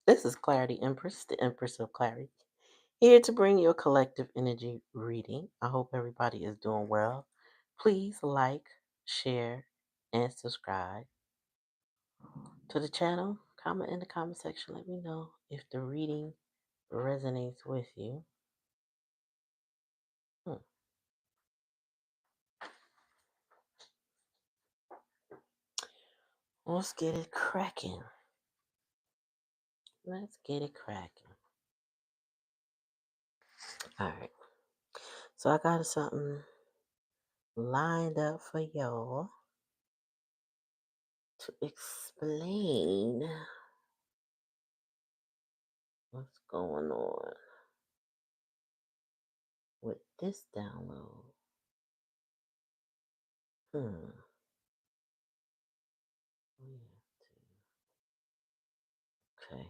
This is Clarity Empress, the Empress of Clarity, here to bring you a collective energy reading. I hope everybody is doing well. Please like, share, and subscribe to the channel. Comment in the comment section. Let me know if the reading resonates with you. Hmm. Let's get it cracking. Let's get it cracking. All right. So I got something lined up for y'all to explain what's going on with this download. Hmm. We have to. Okay.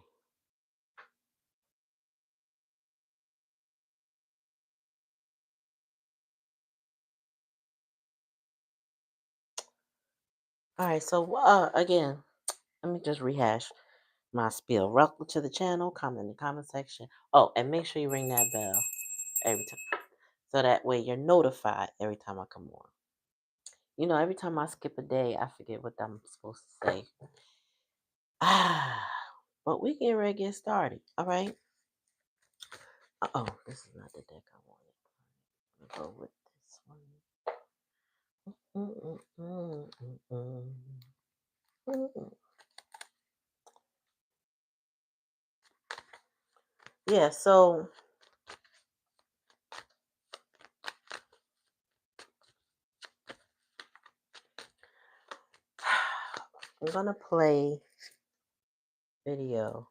All right. So again, let me just rehash my spiel. Welcome to the channel. Comment in the comment section. Oh, and make sure you ring that bell every time, so that way you're notified every time I come on. You know, every time I skip a day, I forget what I'm supposed to say. But we get ready to get started. All right. Oh, this is not the deck I wanted. I'll go with this one. Yeah, so I'm gonna play video.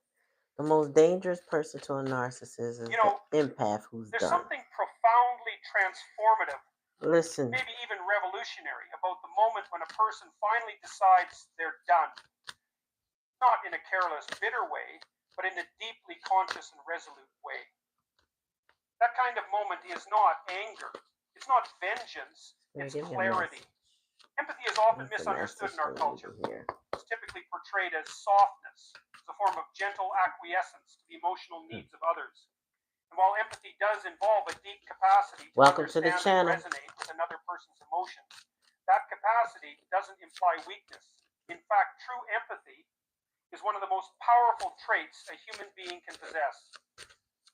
The most dangerous person to a narcissist is the empath who's there's done. something profoundly transformative, Listen, maybe even revolutionary, about the moment when a person finally decides they're done. Not in a careless, bitter way, but in a deeply conscious and resolute way. That kind of moment is not anger. It's not vengeance. It's clarity. Empathy is often misunderstood in our culture. It's typically portrayed as softness, as a form of gentle acquiescence to the emotional needs of others. And while empathy does involve a deep capacity to understand and resonate with another person's emotions, that capacity doesn't imply weakness. In fact, true empathy is one of the most powerful traits a human being can possess,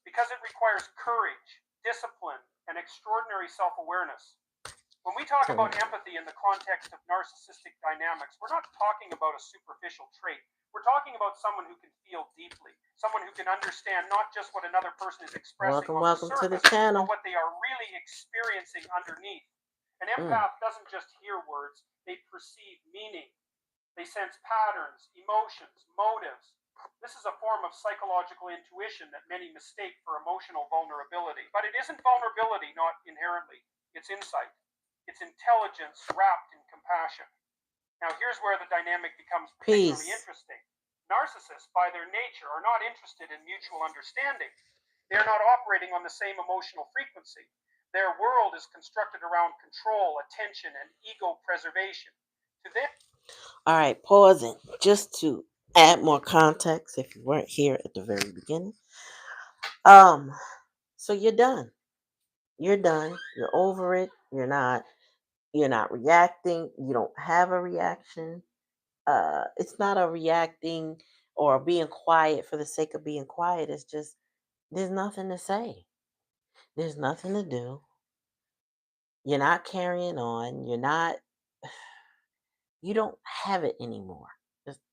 because it requires courage, discipline, and extraordinary self-awareness. When we talk about empathy in the context of narcissistic dynamics, we're not talking about a superficial trait. We're talking about someone who can feel deeply, someone who can understand not just what another person is expressing on the surface, but what they are really experiencing underneath. An empath doesn't just hear words, they perceive meaning. They sense patterns, emotions, motives. This is a form of psychological intuition that many mistake for emotional vulnerability. But it isn't vulnerability, not inherently. It's insight. It's intelligence wrapped in compassion. Now, here's where the dynamic becomes particularly interesting. Narcissists, by their nature, are not interested in mutual understanding. They are not operating on the same emotional frequency. Their world is constructed around control, attention, and ego preservation. To them, all right, pausing just to add more context if you weren't here at the very beginning. So you're done. You're done. You're over it. You're not reacting. You don't have a reaction. It's not a reacting or being quiet for the sake of being quiet. It's just there's nothing to say. There's nothing to do. You're not carrying on. You don't have it anymore.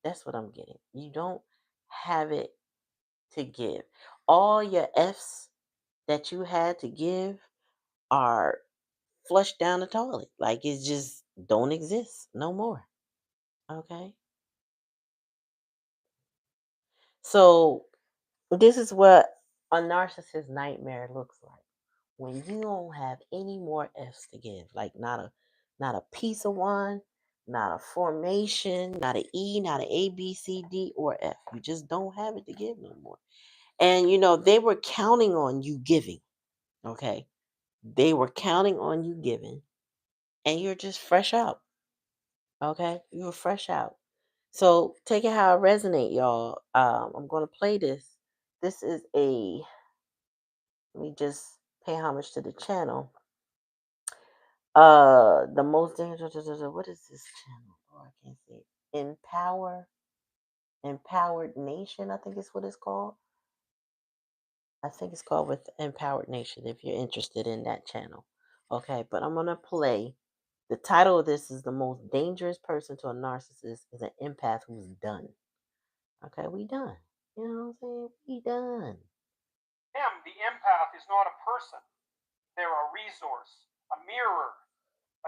That's what I'm getting. You don't have it to give. All your F's that you had to give are flushed down the toilet. Like it just don't exist no more. Okay? So this is what a narcissist nightmare looks like. When you don't have any more F's to give, like not a piece of one, not a formation, not an E, not an A, B, C, D, or F. You just don't have it to give no more. And they were counting on you giving. Okay. They were counting on you giving, and you're just fresh out. Okay. You were fresh out. So take it how it resonate, y'all. I'm gonna play this. This is a let me just pay homage to the channel. The most dangerous. What is this channel? Oh, I can't see it. Empowered Nation. I think is what it's called. I think it's called with Empowered Nation. If you're interested in that channel, okay. But I'm gonna play. The title of this is the most dangerous person to a narcissist is an empath who's done. Okay, we done. You know what I'm saying? We done. The empath is not a person. They're a resource, a mirror,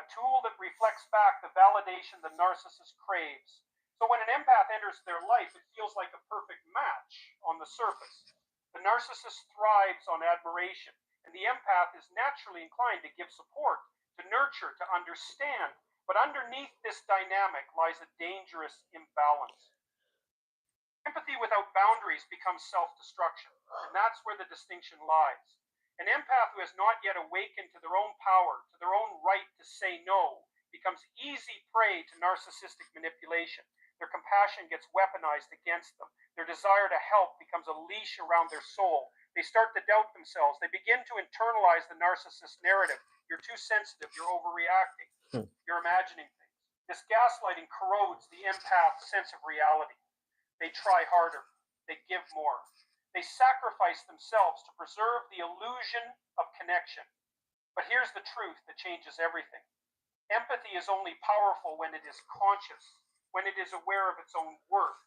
a tool that reflects back the validation the narcissist craves. So when an empath enters their life, it feels like a perfect match on the surface. The narcissist thrives on admiration, and the empath is naturally inclined to give support, to nurture, to understand. But underneath this dynamic lies a dangerous imbalance. Empathy without boundaries becomes self destruction, and that's where the distinction lies. An empath who has not yet awakened to their own power, to their own right to say no, becomes easy prey to narcissistic manipulation. Their compassion gets weaponized against them. Their desire to help becomes a leash around their soul. They start to doubt themselves. They begin to internalize the narcissist narrative. You're too sensitive. You're overreacting. You're imagining things. This gaslighting corrodes the empath's sense of reality. They try harder. They give more. They sacrifice themselves to preserve the illusion of connection. But here's the truth that changes everything. Empathy is only powerful when it is conscious, when it is aware of its own worth,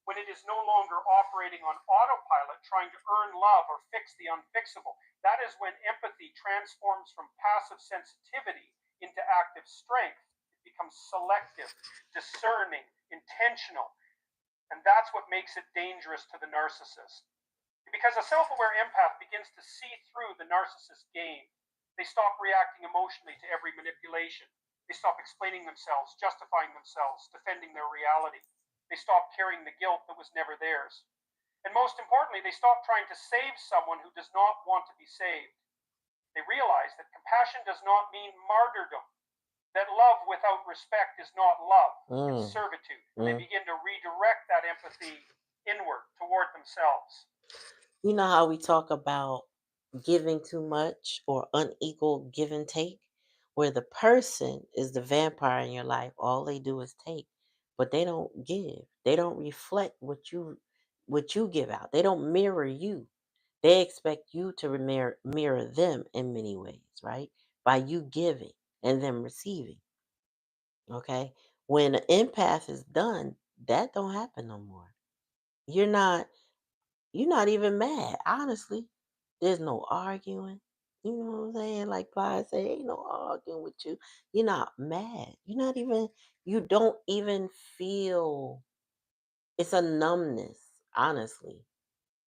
when it is no longer operating on autopilot trying to earn love or fix the unfixable. That is when empathy transforms from passive sensitivity into active strength. It becomes selective, discerning, intentional, and that's what makes it dangerous to the narcissist. Because a self aware empath begins to see through the narcissist game. They stop reacting emotionally to every manipulation. They stop explaining themselves, justifying themselves, defending their reality. They stop carrying the guilt that was never theirs. And most importantly, they stop trying to save someone who does not want to be saved. They realize that compassion does not mean martyrdom, that love without respect is not love, it's servitude. And they begin to redirect that empathy inward toward themselves. You know how we talk about giving too much or unequal give and take, where the person is the vampire in your life. All they do is take, but they don't give. They don't reflect what you give out. They don't mirror you. They expect you to mirror them in many ways, right? By you giving and them receiving. Okay. When an empath is done, that don't happen no more. You're not you're not even mad, honestly. There's no arguing. You know what I'm saying? Like Clyde say, ain't no arguing with you. You're not mad. You don't even feel it's a numbness, honestly.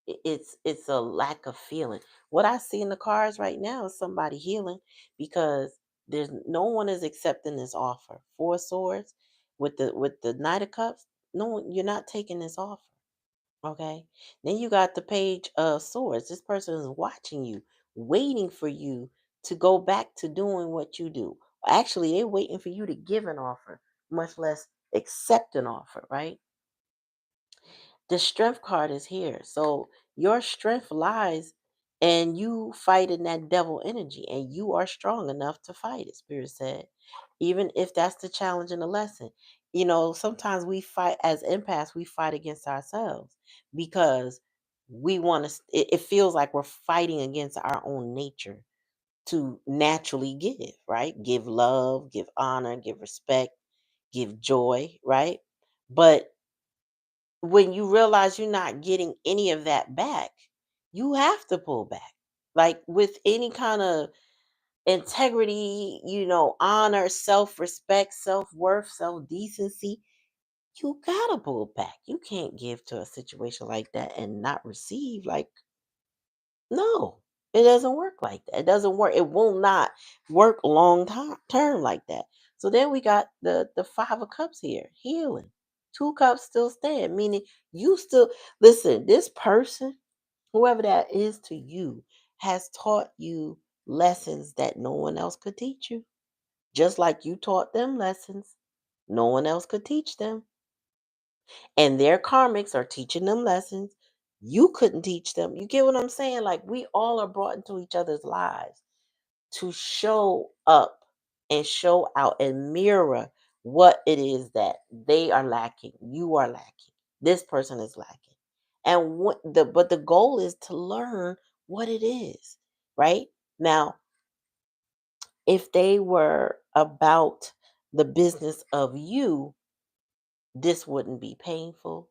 It's a lack of feeling. What I see in the cards right now is somebody healing because there's no one is accepting this offer. Four swords with the Knight of Cups. No one, you're not taking this offer. Okay. Then you got the Page of Swords. This person is watching you, waiting for you to go back to doing what you do. Actually, they're waiting for you to give an offer, much less accept an offer, right? The strength card is here. So your strength lies and you fighting that devil energy and you are strong enough to fight it, Spirit said. Even if that's the challenge and the lesson. Sometimes we fight as empaths, we fight against ourselves because we want to, it feels like we're fighting against our own nature to naturally give, right? Give love, give honor, give respect, give joy, right? But when you realize you're not getting any of that back, you have to pull back. Like with any kind of integrity, honor, self respect, self worth, self decency, you gotta pull back. You can't give to a situation like that and not receive. Like, no, it doesn't work like that. It doesn't work. It will not work long term like that. So then we got the Five of Cups here, healing. Two cups still stand, meaning you still listen. This person, whoever that is to you, has taught you lessons that no one else could teach you. Just like you taught them lessons, no one else could teach them. And their karmics are teaching them lessons you couldn't teach them. You get what I'm saying? Like we all are brought into each other's lives to show up and show out and mirror what it is that they are lacking, you are lacking, this person is lacking. And but the goal is to learn what it is, right? Now, if they were about the business of you, this wouldn't be painful.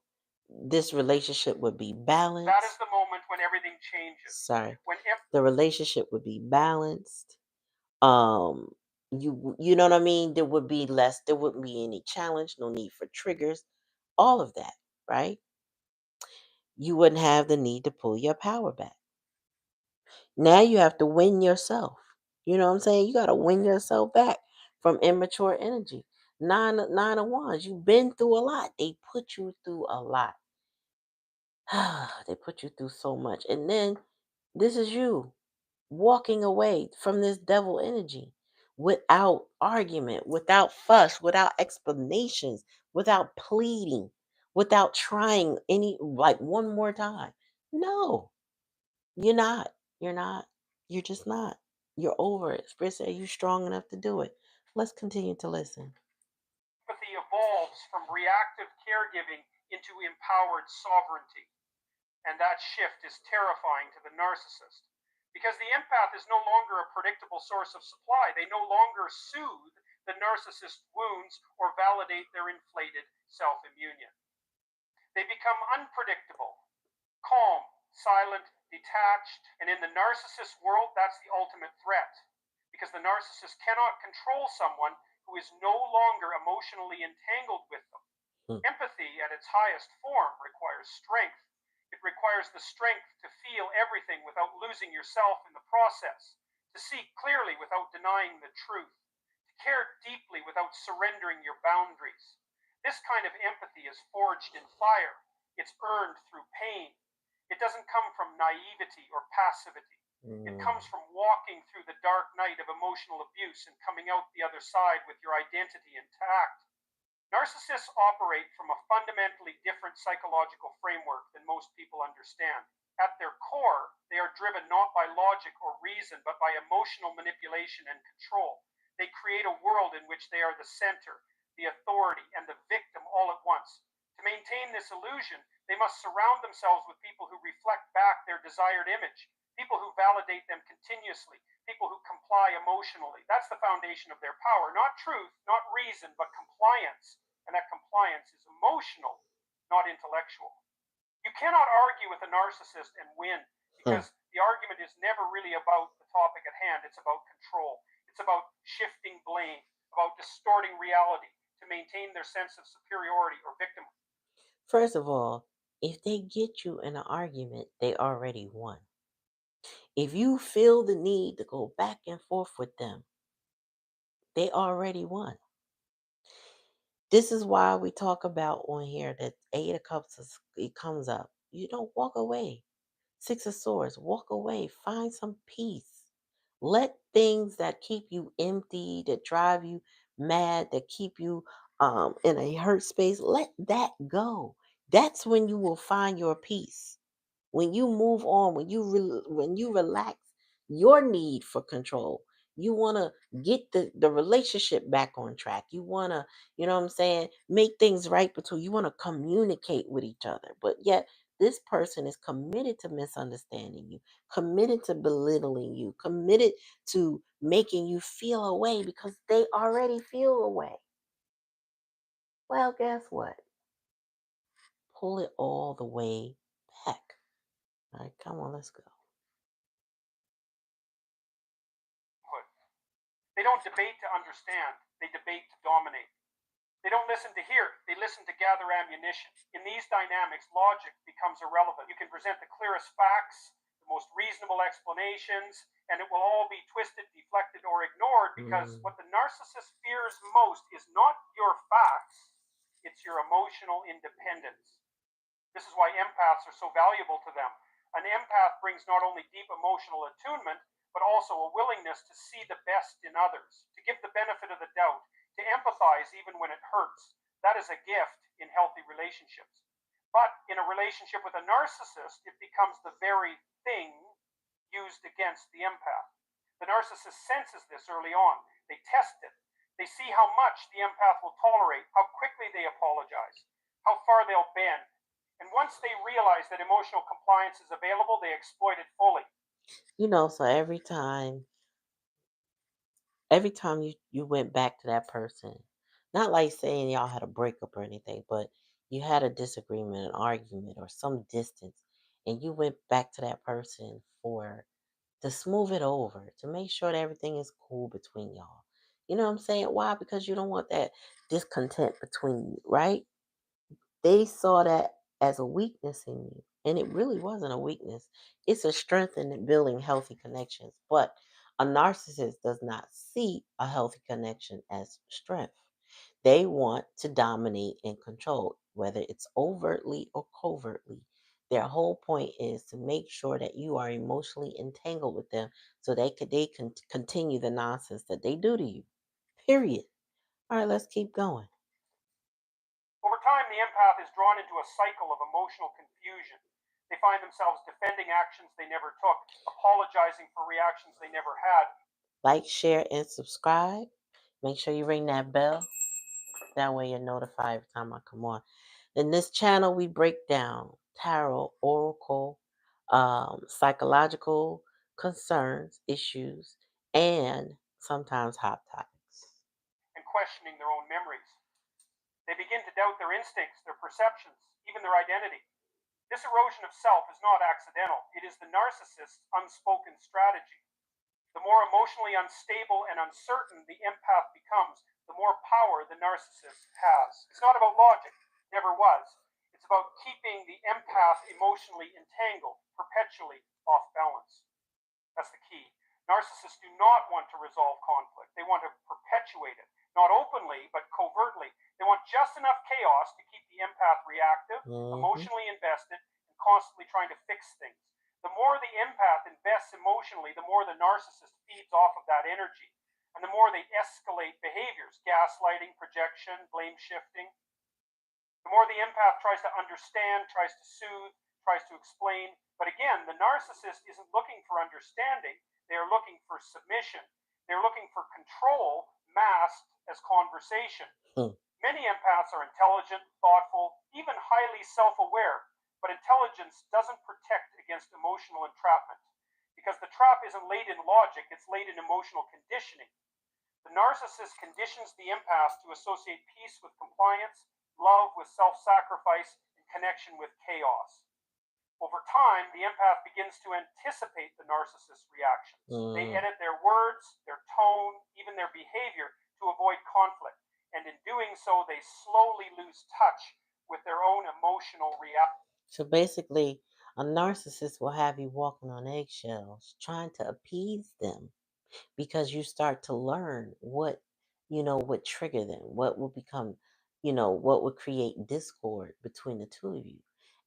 This relationship would be That is balanced. the moment when everything changes. Sorry. When The relationship would be balanced. Um you know what I mean? There would be less, there wouldn't be any challenge, no need for triggers, all of that, right? You wouldn't have the need to pull your power back. Now you have to win yourself. You know what I'm saying? You got to win yourself back from immature energy. Nine of wands. You've been through a lot. They put you through a lot. They put you through so much. And then this is you walking away from this devil energy without argument, without fuss, without explanations, without pleading, without trying any, like one more time. No, you're not. You're not. You're just not. You're over it. Spirit said you're strong enough to do it. Let's continue to listen. empathy evolves from reactive caregiving into empowered sovereignty. And that shift is terrifying to the narcissist. Because the empath is no longer a predictable source of supply. They no longer soothe the narcissist's wounds or validate their inflated self immunion. They become unpredictable, calm, silent, detached, and in the narcissist world, that's the ultimate threat. Because the narcissist cannot control someone who is no longer emotionally entangled with them. Hmm. Empathy at its highest form requires strength. It requires the strength to feel everything without losing yourself in the process, to see clearly without denying the truth, to care deeply without surrendering your boundaries. This kind of empathy is forged in fire. It's earned through pain. It doesn't come from naivety or passivity. It Mm. comes from walking through the dark night of emotional abuse and coming out the other side with your identity intact. Narcissists operate from a fundamentally different psychological framework than most people understand. At their core, they are driven not by logic or reason, but by emotional manipulation and control. They create a world in which they are the center, the authority, and the victim all at once. To maintain this illusion, they must surround themselves with people who reflect back their desired image, people who validate them continuously, people who comply emotionally. That's the foundation of their power. Not truth, not reason, but compliance. And that compliance is emotional, not intellectual. You cannot argue with a narcissist and win Hmm. because the argument is never really about the topic at hand. It's about control. It's about shifting blame, about distorting reality to maintain their sense of superiority or victimhood. First of all, if they get you in an argument, they already won. If you feel the need to go back and forth with them, they already won. This is why we talk about on here that Eight of Cups it comes up. You don't walk away. Six of Swords, walk away. Find some peace. Let things that keep you empty, that drive you mad, that keep you in a hurt space, let that go. That's when you will find your peace. When you move on, when you relax your need for control, you want to get the relationship back on track. You want to, you know what I'm saying, make things right between, you want to communicate with each other. But yet this person is committed to misunderstanding you, committed to belittling you, committed to making you feel away because they already feel away. Well, guess what? Pull it all the way back. All right, come on, let's go. They don't debate to understand, they debate to dominate. They don't listen to hear, they listen to gather ammunition. In these dynamics, logic becomes irrelevant. You can present the clearest facts, the most reasonable explanations, and it will all be twisted, deflected, or ignored because Mm. what the narcissist fears most is not your facts, it's your emotional independence. This is why empaths are so valuable to them. An empath brings not only deep emotional attunement, but also a willingness to see the best in others, to give the benefit of the doubt, to empathize even when it hurts. That is a gift in healthy relationships. But in a relationship with a narcissist, it becomes the very thing used against the empath. The narcissist senses this early on. They test it. They see how much the empath will tolerate, how quickly they apologize, how far they'll bend. And once they realize that emotional compliance is available, they exploit it fully. So every time you went back to that person, not like saying y'all had a breakup or anything, but you had a disagreement, an argument, or some distance, and you went back to that person for to smooth it over, to make sure that everything is cool between y'all. You know what I'm saying? Why? Because you don't want that discontent between you, right? They saw that as a weakness in you, and it really wasn't a weakness. It's a strength in building healthy connections. But a narcissist does not see a healthy connection as strength. They want to dominate and control, whether it's overtly or covertly. Their whole point is to make sure that you are emotionally entangled with them so they can continue the nonsense that they do to you. Period. All right, let's keep going. Over time, the empath is drawn into a cycle of emotional confusion. They find themselves defending actions they never took, apologizing for reactions they never had. Like, share, and subscribe. Make sure you ring that bell. That way you're notified every time I come on. In this channel, we break down tarot, oracle, psychological concerns, issues, and sometimes hot topics. And questioning their own memories. They begin to doubt their instincts, their perceptions, even their identity. This erosion of self is not accidental, it is the narcissist's unspoken strategy. The more emotionally unstable and uncertain the empath becomes, the more power the narcissist has. It's not about logic, never was. It's about keeping the empath emotionally entangled, perpetually off balance. That's the key. Narcissists do not want to resolve conflict. They want to perpetuate it, not openly, but covertly. They want just enough chaos to keep the empath reactive, Hmm. emotionally invested, and constantly trying to fix things. The more the empath invests emotionally, the more the narcissist feeds off of that energy. And the more they escalate behaviors, gaslighting, projection, blame shifting, the more the empath tries to understand, tries to soothe, tries to explain. But again, the narcissist isn't looking for understanding, they are looking for submission. They're looking for control masked as conversation. Hmm. Many empaths are intelligent, thoughtful, even highly self aware, but intelligence doesn't protect against emotional entrapment because the trap isn't laid in logic, it's laid in emotional conditioning. The narcissist conditions the empath to associate peace with compliance, love with self sacrifice, and connection with chaos. Over time, the empath begins to anticipate the narcissist's reactions. They Hmm. edit their words, their tone, even their behavior to avoid conflict. And in doing so, they slowly lose touch with their own emotional reaction. So basically, a narcissist will have you walking on eggshells, trying to appease them because you start to learn what would trigger them, what will become, what would create discord between the two of you.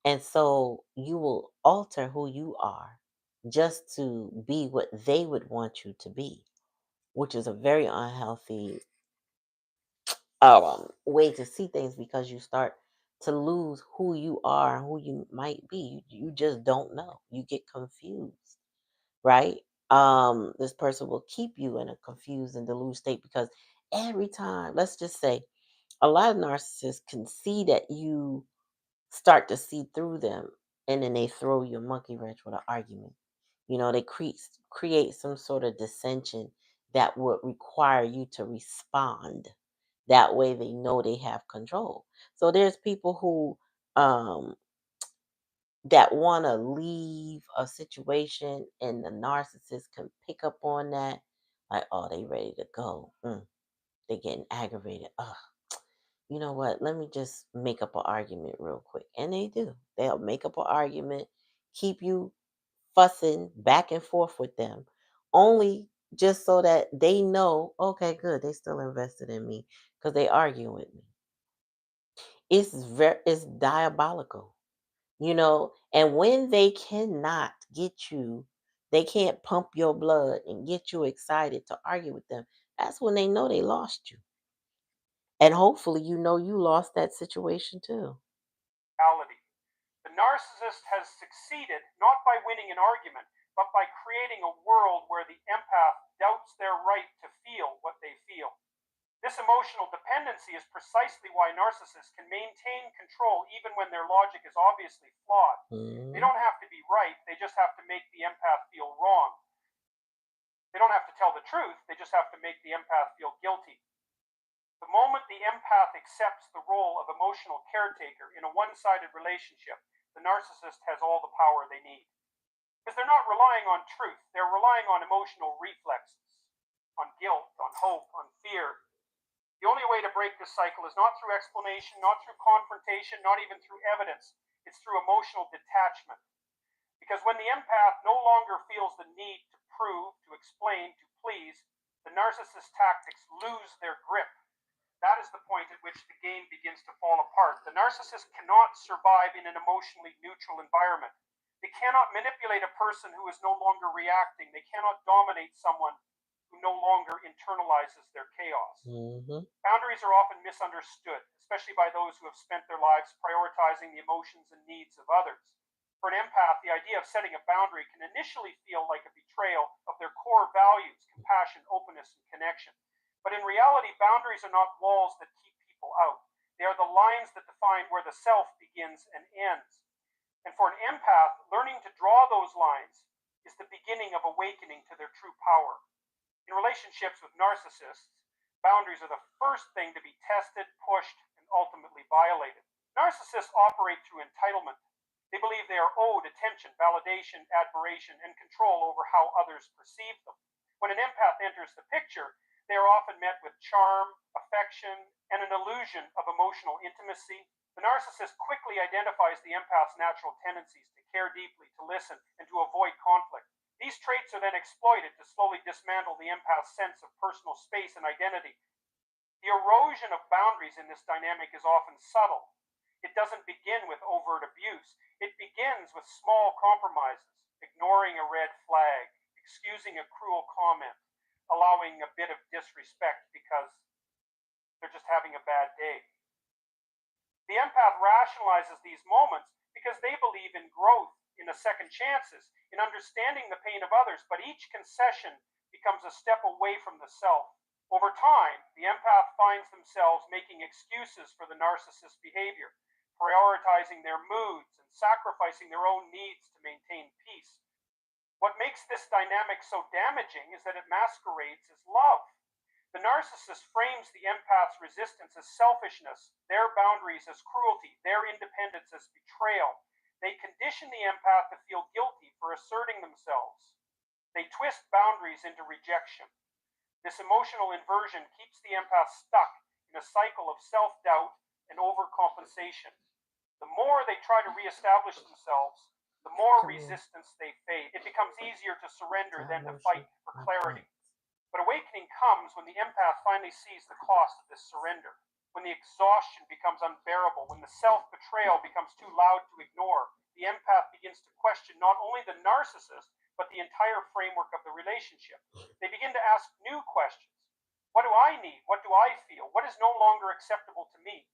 And so you will alter who you are just to be what they would want you to be, which is a very unhealthy way to see things because you start to lose who you are, who you might be. You just don't know. You get confused, right? This person will keep you in a confused and deluged state because every time, let's just say, a lot of narcissists can see that you start to see through them, and then they throw you a monkey wrench with an argument. They create some sort of dissension that would require you to respond. That way, they know they have control. So there's people who that want to leave a situation, and the narcissist can pick up on that, like, oh, they ready to go. They getting aggravated. Ugh, you know what, let me just make up an argument real quick. And they do. They'll make up an argument, keep you fussing back and forth with them, only just so that they know, okay, good, they still invested in me because they arguing with me. It's diabolical. And when they cannot get you, they can't pump your blood and get you excited to argue with them. That's when they know they lost you. And hopefully, you lost that situation too. Reality. The narcissist has succeeded not by winning an argument, but by creating a world where the empath doubts their right to feel what they feel. This emotional dependency is precisely why narcissists can maintain control even when their logic is obviously flawed. They Mhm. don't have to be right, they just have to make the empath feel wrong. They don't have to tell the truth, they just have to make the empath feel guilty. The moment the empath accepts the role of emotional caretaker in a one sided relationship, the narcissist has all the power they need. Because they're not relying on truth, they're relying on emotional reflexes, on guilt, on hope, on fear. The only way to break this cycle is not through explanation, not through confrontation, not even through evidence. It's through emotional detachment. Because when the empath no longer feels the need to prove, to explain, to please, the narcissist tactics lose their grip. That is the point at which the game begins to fall apart. The narcissist cannot survive in an emotionally neutral environment. They cannot manipulate a person who is no longer reacting. They cannot dominate someone who no longer internalizes their chaos. Mhm. Boundaries are often misunderstood, especially by those who have spent their lives prioritizing the emotions and needs of others. For an empath, the idea of setting a boundary can initially feel like a betrayal of their core values compassion, openness, and connection. But in reality, boundaries are not walls that keep people out. They are the lines that define where the self begins and ends. And for an empath, learning to draw those lines is the beginning of awakening to their true power. In relationships with narcissists, boundaries are the first thing to be tested, pushed, and ultimately violated. Narcissists operate through entitlement. They believe they are owed attention, validation, admiration, and control over how others perceive them. When an empath enters the picture, they are often met with charm, affection, and an illusion of emotional intimacy. The narcissist quickly identifies the empath's natural tendencies to care deeply, to listen, and to avoid conflict. These traits are then exploited to slowly dismantle the empath's sense of personal space and identity. The erosion of boundaries in this dynamic is often subtle. It doesn't begin with overt abuse, it begins with small compromises, ignoring a red flag, excusing a cruel comment, allowing a bit of disrespect because they're just having a bad day. The empath rationalizes these moments because they believe in growth, in a second chances, in understanding the pain of others, but each concession becomes a step away from the self. Over time, the empath finds themselves making excuses for the narcissist's behavior, prioritizing their moods and sacrificing their own needs to maintain peace. What makes this dynamic so damaging is that it masquerades as love. The narcissist frames the empath's resistance as selfishness, their boundaries as cruelty, their independence as betrayal. They condition the empath to feel guilty for asserting themselves. They twist boundaries into rejection. This emotional inversion keeps the empath stuck in a cycle of self doubt and overcompensation. The more they try to reestablish themselves, the more Come here. resistance they face. It becomes easier to surrender I than to fight worship for my clarity. plants. But awakening comes when the empath finally sees the cost of this surrender, when the exhaustion becomes unbearable, when the self betrayal becomes too loud to ignore. The empath begins to question not only the narcissist, but the entire framework of the relationship. They begin to ask new questions. What do I need? What do I feel? What is no longer acceptable to me?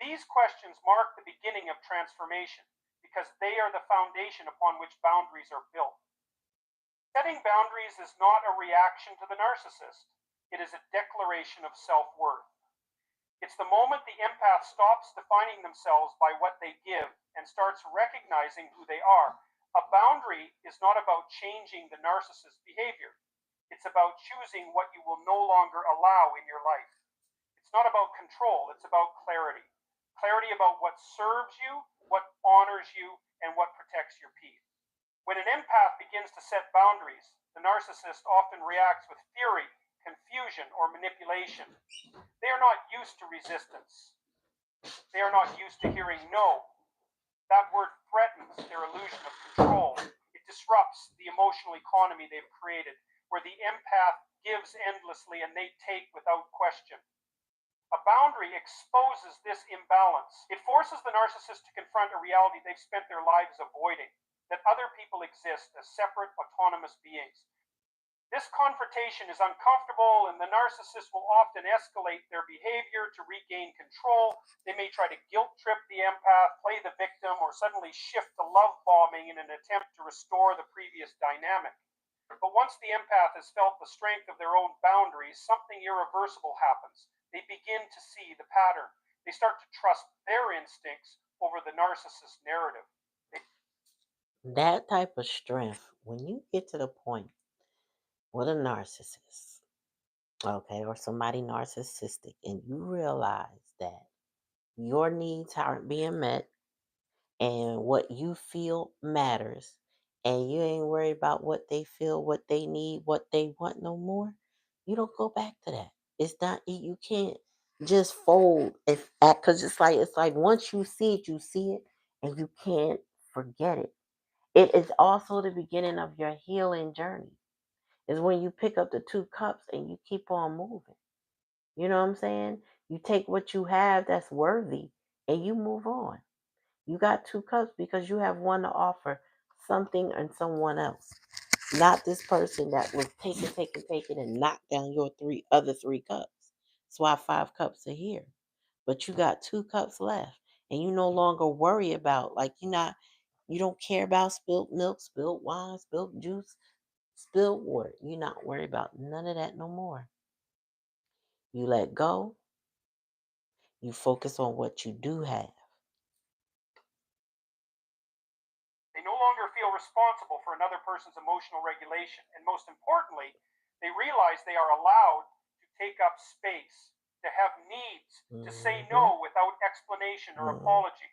These questions mark the beginning of transformation because they are the foundation upon which boundaries are built. Setting boundaries is not a reaction to the narcissist, it is a declaration of self worth. It's the moment the empath stops defining themselves by what they give and starts recognizing who they are. A boundary is not about changing the narcissist's behavior, it's about choosing what you will no longer allow in your life. It's not about control, it's about clarity. Clarity about what serves you, what honors you, and what protects your peace. When an empath begins to set boundaries, the narcissist often reacts with fury, confusion, or manipulation. They are not used to resistance. They are not used to hearing no. That word threatens their illusion of control. It disrupts the emotional economy they've created, where the empath gives endlessly and they take without question. A boundary exposes this imbalance. It forces the narcissist to confront a reality they've spent their lives avoiding, that other people exist as separate, autonomous beings. This confrontation is uncomfortable, and the narcissist will often escalate their behavior to regain control. They may try to guilt trip the empath, play the victim, or suddenly shift to love bombing in an attempt to restore the previous dynamic. But once the empath has felt the strength of their own boundaries, something irreversible happens. They begin to see the pattern. They start to trust their instincts over the narcissist narrative. They, That type of strength, when you get to the point with a narcissist, okay, or somebody narcissistic, and you realize that your needs aren't being met and what you feel matters, and you ain't worried about what they feel, what they need, what they want no more, you don't go back to that. It's not you can't just fold if because it's like once you see it, and you can't forget it. It is also the beginning of your healing journey. Is when you pick up the two cups and you keep on moving. You know what I'm saying? You take what you have that's worthy and you move on. You got two cups because you have one to offer something and someone else. Not this person that was taking and knocked down your other three cups. That's why 5 cups are here. But you got 2 cups left. And you no longer worry about like you don't care about spilled milk, spilled wine, spilled juice, spilled water. You're not worried about none of that no more. You let go. You focus on what you do have. they no longer feel responsible for another person's emotional regulation. And most importantly, they realize they are allowed to take up space, to have needs, to say Hmm. no without explanation or Hmm. apology.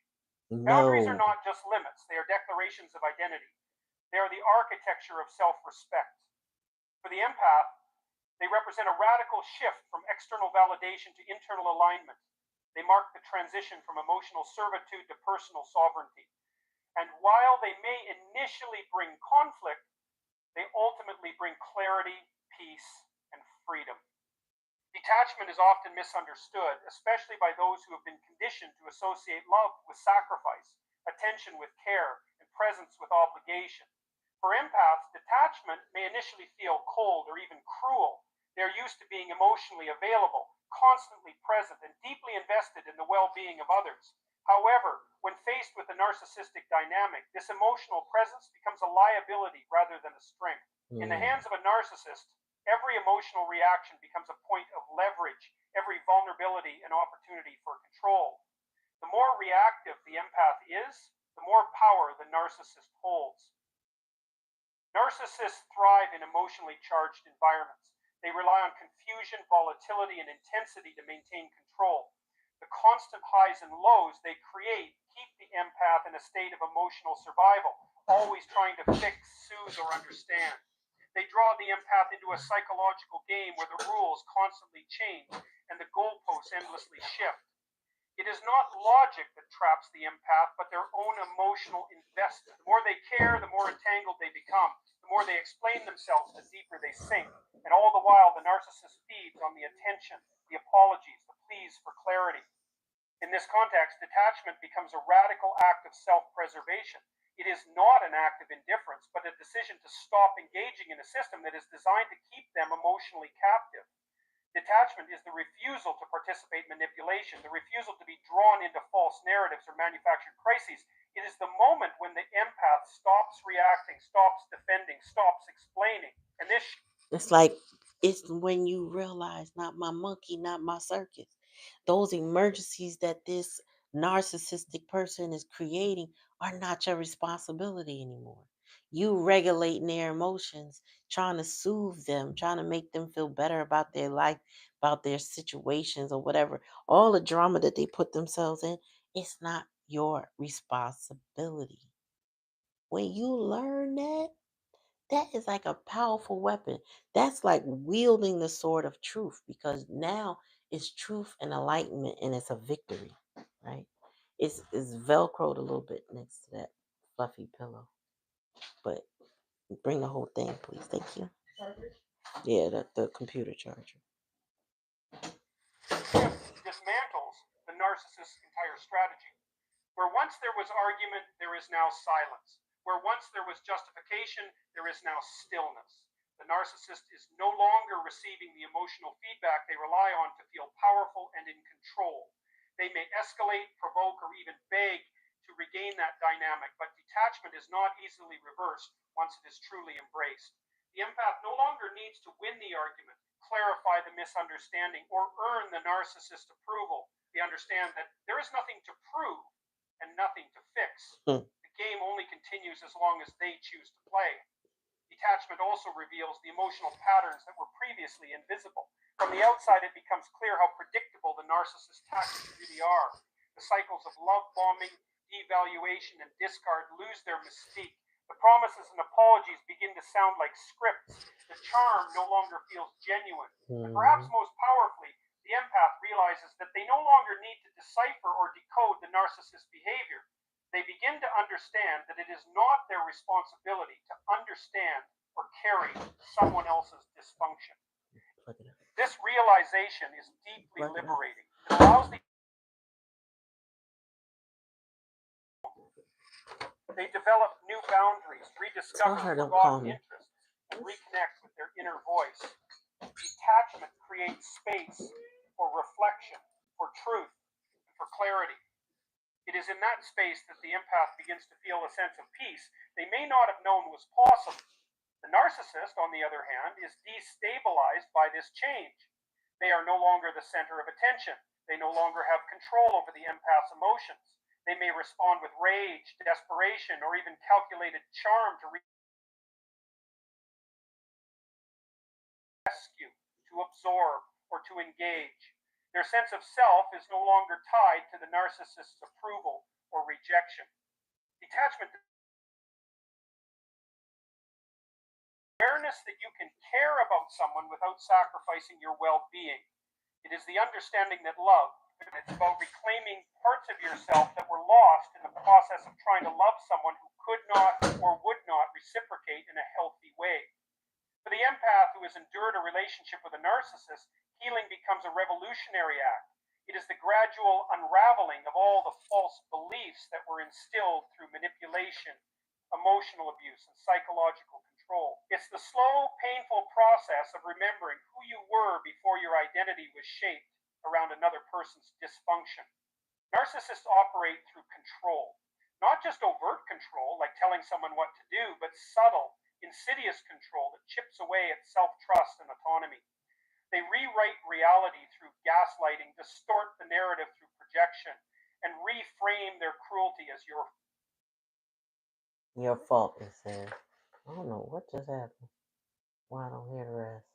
Boundaries are No. not just limits, they are declarations of identity. They are the architecture of self respect. For the empath, they represent a radical shift from external validation to internal alignment. They mark the transition from emotional servitude to personal sovereignty. And while they may initially bring conflict, they ultimately bring clarity, peace, and freedom. Detachment is often misunderstood, especially by those who have been conditioned to associate love with sacrifice, attention with care, and presence with obligation. For empaths, detachment may initially feel cold or even cruel. They are used to being emotionally available, constantly present, and deeply invested in the well being of others. However, when faced with a narcissistic dynamic, this emotional presence becomes a liability rather than a strength. In the Mm. hands of a narcissist, every emotional reaction becomes a point of leverage, every vulnerability an opportunity for control. The more reactive the empath is, the more power the narcissist holds. Narcissists thrive in emotionally charged environments. They rely on confusion, volatility, and intensity to maintain control. The constant highs and lows they create keep the empath in a state of emotional survival, always trying to fix, soothe, or understand. They draw the empath into a psychological game where the rules constantly change and the goalposts endlessly shift. It is not logic that traps the empath, but their own emotional investment. The more they care, the more entangled they become. The more they explain themselves, the deeper they sink. And all the while, the narcissist feeds on the attention, the apologies, the pleas for clarity. In this context, detachment becomes a radical act of self preservation. It is not an act of indifference, but a decision to stop engaging in a system that is designed to keep them emotionally captive. Detachment is the refusal to participate in manipulation, the refusal to be drawn into false narratives or manufactured crises. It is the moment when the empath stops reacting, stops defending, stops explaining. And this It's like it's when you realize not my monkey, not my circus. Those emergencies that this narcissistic person is creating are not your responsibility anymore. You regulating their emotions, trying to soothe them, trying to make them feel better about their life, about their situations or whatever. All the drama that they put themselves in, it's not your responsibility. When you learn that, that is like a powerful weapon. That's like wielding the sword of truth because now it's truth and enlightenment and it's a victory, right? It's velcroed a little bit next to that fluffy pillow. But bring the whole thing, please. Thank you. Yeah, the computer charger. shift dismantles the narcissist's entire strategy. Where once there was argument, there is now silence. Where once there was justification, there is now stillness. The narcissist is no longer receiving the emotional feedback they rely on to feel powerful and in control. They may escalate, provoke, or even beg to regain that dynamic, but detachment is not easily reversed once it is truly embraced. The empath no longer needs to win the argument, clarify the misunderstanding, or earn the narcissist's approval. They understand that there is nothing to prove and nothing to fix. Hmm. The game only continues as long as they choose to play. Detachment also reveals the emotional patterns that were previously invisible. From the outside, it becomes clear how predictable the narcissist's tactics really are. The cycles of love bombing, devaluation, and discard lose their mystique. The promises and apologies begin to sound like scripts. The charm no longer feels genuine. And perhaps Mhm. most powerfully, the empath realizes that they no longer need to decipher or decode the narcissist's behavior. They begin to understand that it is not their responsibility to understand or carry someone else's dysfunction. Plug it up. This realization is deeply Plug it up. liberating. It allows they develop new boundaries, Tell rediscover her don't call forgotten me. interests, and reconnect with their inner voice. Detachment creates space for reflection, for truth, and for clarity. It is in that space that the empath begins to feel a sense of peace they may not have known was possible. The narcissist, on the other hand, is destabilized by this change. They are no longer the center of attention. They no longer have control over the empath's emotions. They may respond with rage, desperation, or even calculated charm to rescue, to absorb, or to engage. Their sense of self is no longer tied to the narcissist's approval or rejection. Detachment awareness that you can care about someone without sacrificing your well being. It is the understanding that love, it's about reclaiming parts of yourself that were lost in the process of trying to love someone who could not or would not reciprocate in a healthy way. For the empath who has endured a relationship with a narcissist, healing becomes a revolutionary act. It is the gradual unraveling of all the false beliefs that were instilled through manipulation, emotional abuse, and psychological control. It's the slow, painful process of remembering who you were before your identity was shaped around another person's dysfunction. Narcissists operate through control, not just overt control, like telling someone what to do, but subtle, insidious control that chips away at self trust and autonomy. They rewrite reality through gaslighting, distort the narrative through projection, and reframe their cruelty as Your fault, it says. I don't know what just happened. Why I don't hear the rest.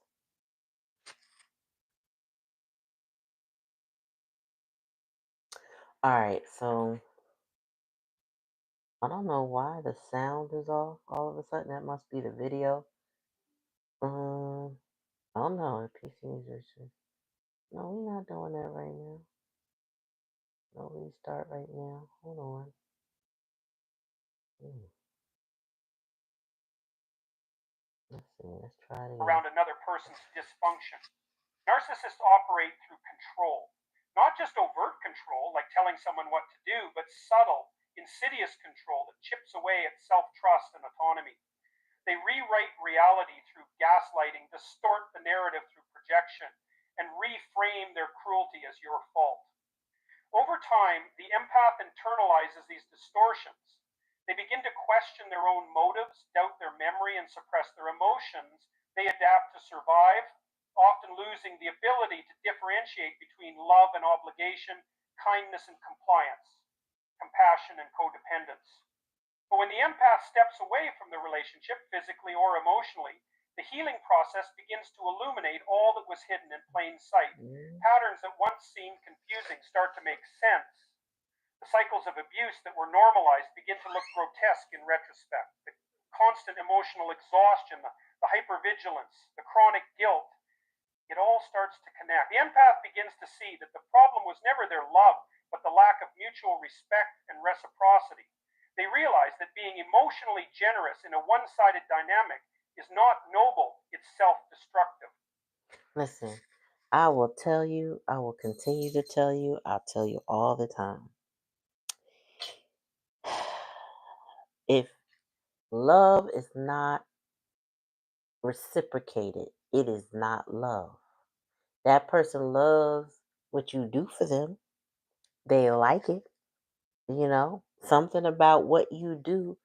Alright, so I don't know why the sound is off all of a sudden. That must be the video. I don't know. PC musician. No, we're not doing that right now. No restart right now. Hold on. Hmm. Let's see. Let's try it again. around another person's dysfunction. Narcissists operate through control, not just overt control, like telling someone what to do, but subtle, insidious control that chips away at self trust and autonomy. They rewrite reality through gaslighting, distort the narrative through projection, and reframe their cruelty as your fault. Over time, the empath internalizes these distortions. They begin to question their own motives, doubt their memory, and suppress their emotions. They adapt to survive, often losing the ability to differentiate between love and obligation, kindness and compliance, compassion and codependence. But when the empath steps away from the relationship, physically or emotionally, the healing process begins to illuminate all that was hidden in plain sight. Mm. Patterns that once seemed confusing start to make sense. The cycles of abuse that were normalized begin to look grotesque in retrospect. The constant emotional exhaustion, the hypervigilance, the chronic guilt, it all starts to connect. The empath begins to see that the problem was never their love, but the lack of mutual respect and reciprocity. They realize that being emotionally generous in a one sided dynamic is not noble, it's self destructive. Listen, I will tell you, I will continue to tell you, I'll tell you all the time. If love is not reciprocate it, it is not love. That person loves what you do for them. They like it. Something about what you do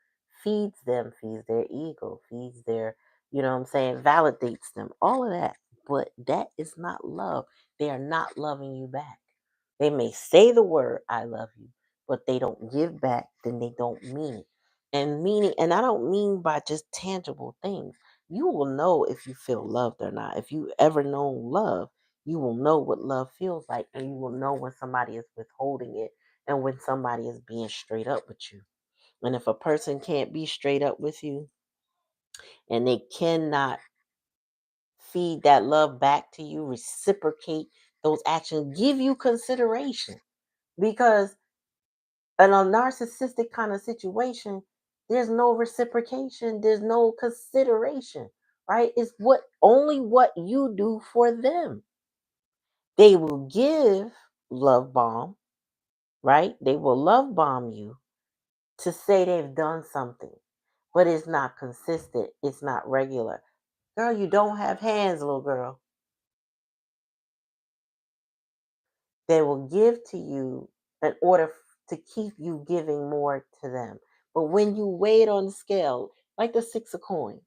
feeds them, feeds their ego, feeds their, what I'm saying, validates them, all of that. But that is not love. They are not loving you back. They may say the word, I love you, but they don't give back, then they don't mean it. And I don't mean by just tangible things. You will know if you feel loved or not. If you ever known love, you will know what love feels like, and you will know when somebody is withholding it and when somebody is being straight up with you. And if a person can't be straight up with you and they cannot feed that love back to you, reciprocate those actions, give you consideration. Because in a narcissistic kind of situation, there's no reciprocation, there's no consideration, right? It's what you do for them. They will give love bomb, right? They will love bomb you to say they've done something, but it's not consistent. It's not regular. Girl, you don't have hands, little girl. They will give to you in order to keep you giving more to them. But when you weigh it on the scale, like the six of coins,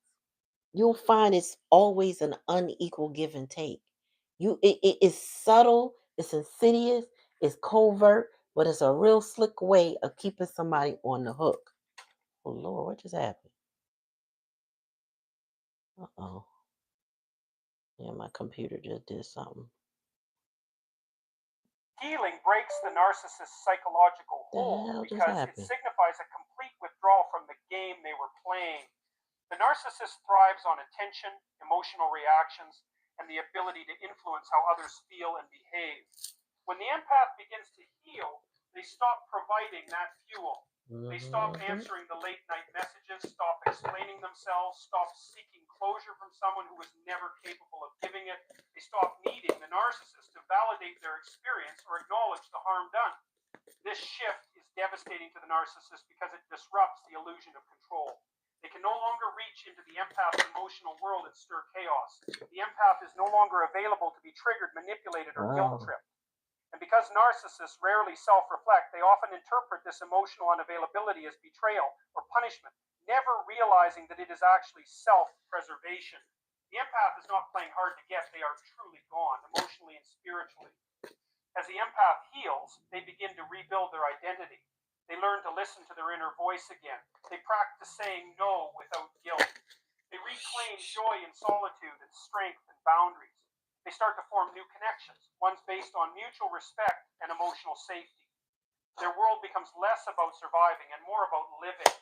you'll find it's always an unequal give and take. It is subtle, it's insidious, it's covert, but it's a real slick way of keeping somebody on the hook. Oh Lord, what just happened? Uh-oh. Yeah, my computer just did something. Healing breaks the narcissist's psychological The hold hell just because it happened? signifies a complete withdrawal from the game they were playing. The narcissist thrives on attention, emotional reactions, and the ability to influence how others feel and behave. When the empath begins to heal, they stop providing that fuel. They stop Mm-hmm. answering the late night messages, stop explaining themselves, stop seeking closure from someone who was never capable of giving it. They stop needing the narcissist to validate their experience or acknowledge the harm done. This shift is devastating to the narcissist because it disrupts the illusion of control. They can no longer reach into the empath's emotional world and stir chaos. The empath is no longer available to be triggered, manipulated, or guilt Oh. tripped. And because narcissists rarely self reflect, they often interpret this emotional unavailability as betrayal or punishment, never realizing that it is actually self preservation. The empath is not playing hard to get, they are truly gone, emotionally and spiritually. As the empath heals, they begin to rebuild their identity. They learn to listen to their inner voice again. They practice saying no without guilt. They reclaim joy in solitude and strength and boundaries. They start to form new connections, ones based on mutual respect and emotional safety. Their world becomes less about surviving and more about living.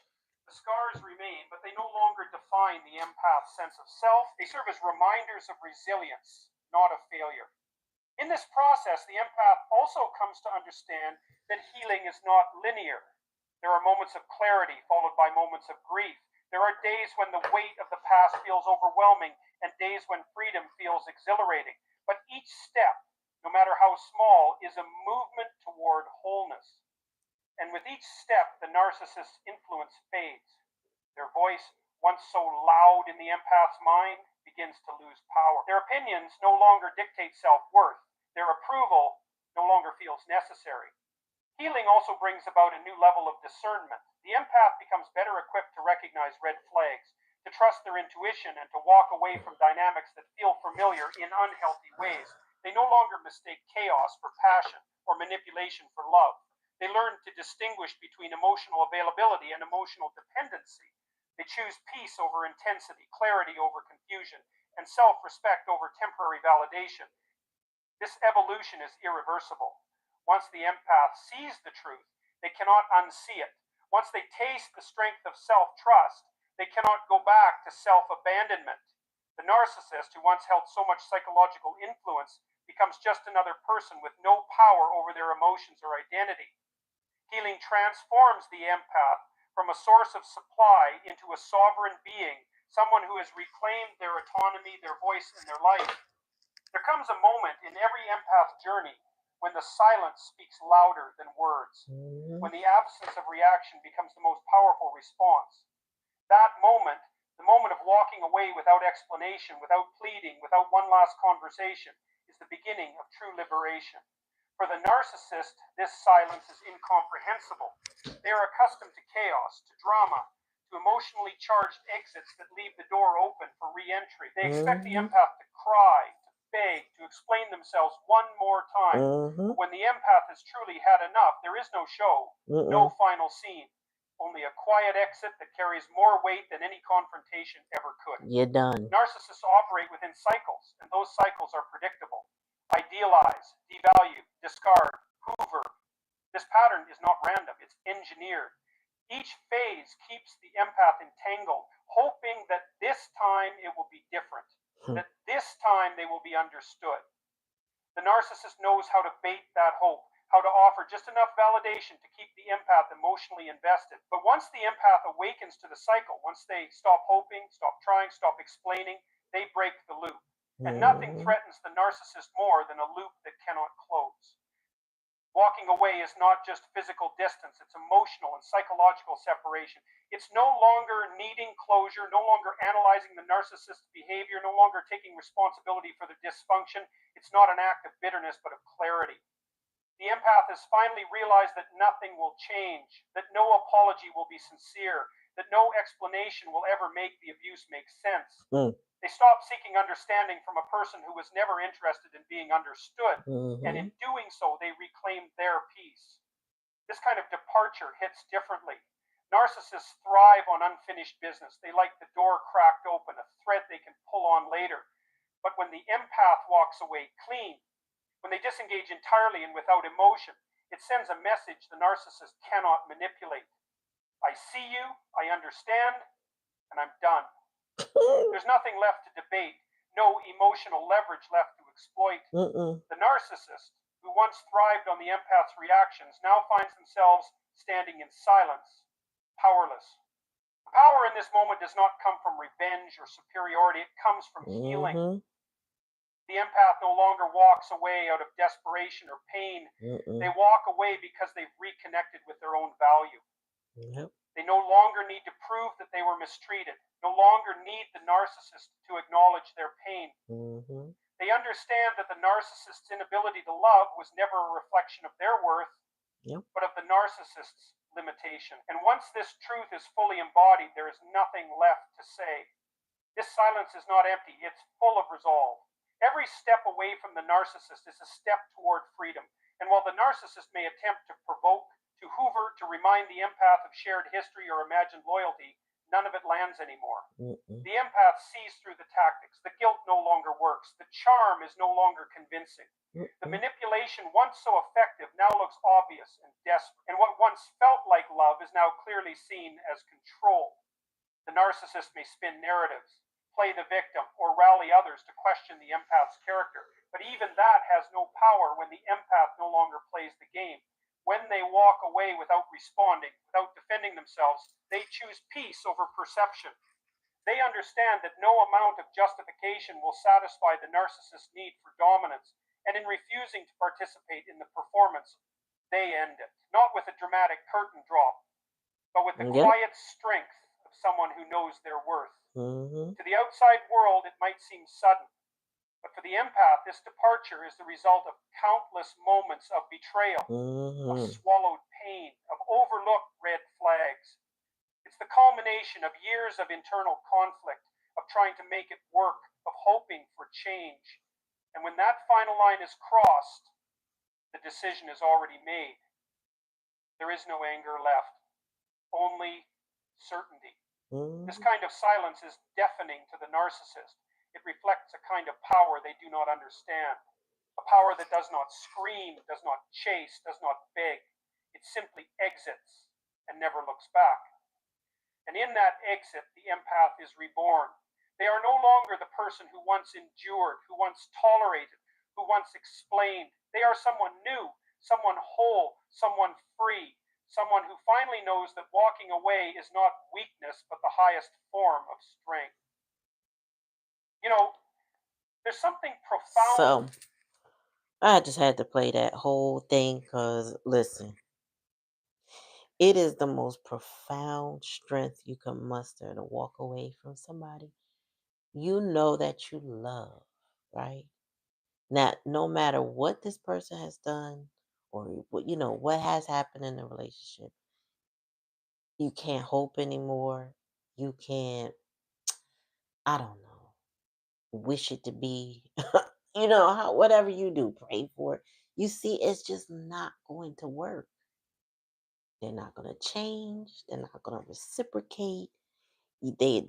The scars remain, but they no longer define the empath's sense of self. They serve as reminders of resilience, not of failure. In this process, the empath also comes to understand that healing is not linear. There are moments of clarity followed by moments of grief. There are days when the weight of the past feels overwhelming and days when freedom feels exhilarating. But each step, no matter how small, is a movement toward wholeness. And with each step, the narcissist's influence fades. Their voice, once so loud in the empath's mind, begins to lose power. Their opinions no longer dictate self worth. Their approval no longer feels necessary. Healing also brings about a new level of discernment. The empath becomes better equipped to recognize red flags, to trust their intuition, and to walk away from dynamics that feel familiar in unhealthy ways. They no longer mistake chaos for passion or manipulation for love. They learn to distinguish between emotional availability and emotional dependency. They choose peace over intensity, clarity over confusion, and self respect over temporary validation. This evolution is irreversible. Once the empath sees the truth, they cannot unsee it. Once they taste the strength of self trust, they cannot go back to self abandonment. The narcissist, who once held so much psychological influence, becomes just another person with no power over their emotions or identity. Healing transforms the empath from a source of supply into a sovereign being, someone who has reclaimed their autonomy, their voice, and their life. There comes a moment in every empath journey when the silence speaks louder than words, Mm-hmm. when the absence of reaction becomes the most powerful response. That moment, the moment of walking away without explanation, without pleading, without one last conversation, is the beginning of true liberation. For the narcissist, this silence is incomprehensible. They are accustomed to chaos, to drama, to emotionally charged exits that leave the door open for re entry. They expect the Mm-hmm. empath to cry, to beg, to explain themselves one more time. Mm-hmm. But when the empath has truly had enough, there is no show, no final scene, only a quiet exit that carries more weight than any confrontation ever could. You're done. Narcissists operate within cycles, and those cycles are predictable. Idealize, devalue, discard, hoover. This pattern is not random, it's engineered. Each phase keeps the empath entangled, hoping that this time it will be different, that this time they will be understood. The narcissist knows how to bait that hope, how to offer just enough validation to keep the empath emotionally invested. But once the empath awakens to the cycle, once they stop hoping, stop trying, stop explaining, they break the loop. And nothing Mm-hmm. threatens the narcissist more than a loop that cannot close. Walking away is not just physical distance, it's emotional and psychological separation. It's no longer needing closure, no longer analyzing the narcissist's behavior, no longer taking responsibility for the dysfunction. It's not an act of bitterness, but of clarity. The empath has finally realized that nothing will change, that no apology will be sincere, that no explanation will ever make the abuse make sense. Mm. They stop seeking understanding from a person who was never interested in being understood, and in Mm-hmm. doing so, they reclaim their peace. This kind of departure hits differently. Narcissists thrive on unfinished business. They like the door cracked open, a thread they can pull on later. But when the empath walks away clean, when they disengage entirely and without emotion, it sends a message the narcissist cannot manipulate. I see you, I understand, and I'm done. There's nothing left to debate, no emotional leverage left to exploit. Mm-mm. The narcissist, who once thrived on the empath's reactions, now finds themselves standing in silence, powerless. Power in this moment does not come from revenge or superiority, it comes from healing. Mm-hmm. The empath no longer walks away out of desperation or pain. They Mm-mm. walk away because they've reconnected with their own value. Yep. They no longer need to prove that they were mistreated, no longer need the narcissist to acknowledge their pain. Mm-hmm. They understand that the narcissist's inability to love was never a reflection of their worth, Yep. but of the narcissist's limitation. And once this truth is fully embodied, there is nothing left to say. This silence is not empty, it's full of resolve. Every step away from the narcissist is a step toward freedom. And while the narcissist may attempt to provoke, to hoover, to remind the empath of shared history or imagined loyalty, none of it lands anymore. Mm-mm. The empath sees through the tactics. The guilt no longer works. The charm is no longer convincing. The Mm-mm. manipulation, once so effective, now looks obvious and desperate. And what once felt like love is now clearly seen as control. The narcissist may spin narratives, play the victim, or rally others to question the empath's character. But even that has no power when the empath no longer plays the game. When they walk away without responding, without defending themselves, they choose peace over perception. They understand that no amount of justification will satisfy the narcissist's need for dominance, and in refusing to participate in the performance, they end it. Not with a dramatic curtain drop, but with the Yep. quiet strength of someone who knows their worth. Mm-hmm. To the outside world, it might seem sudden, but for the empath, this departure is the result of countless moments of betrayal, of Mm-hmm. swallowed pain, of overlooked red flags. It's the culmination of years of internal conflict, of trying to make it work, of hoping for change. And when that final line is crossed, the decision is already made. There is no anger left, only certainty. This Mm-hmm. kind of silence is deafening to the narcissist. It reflects a kind of power they do not understand. A power that does not scream, does not chase, does not beg. It simply exits and never looks back. And in that exit, the empath is reborn. They are no longer the person who once endured, who once tolerated, who once explained. They are someone new, someone whole, someone free, someone who finally knows that walking away is not weakness, but the highest form of strength. You know, there's something profound. So I just had to play that whole thing because listen, It is the most profound strength you can muster to walk away from somebody you know that you love, right? Now, no matter what this person has done or what what has happened in the relationship, you can't hope anymore. You can't, I don't know, wish it to be. Whatever you do, pray for it. You see, it's just not going to work. They're not going to change. They're not going to reciprocate.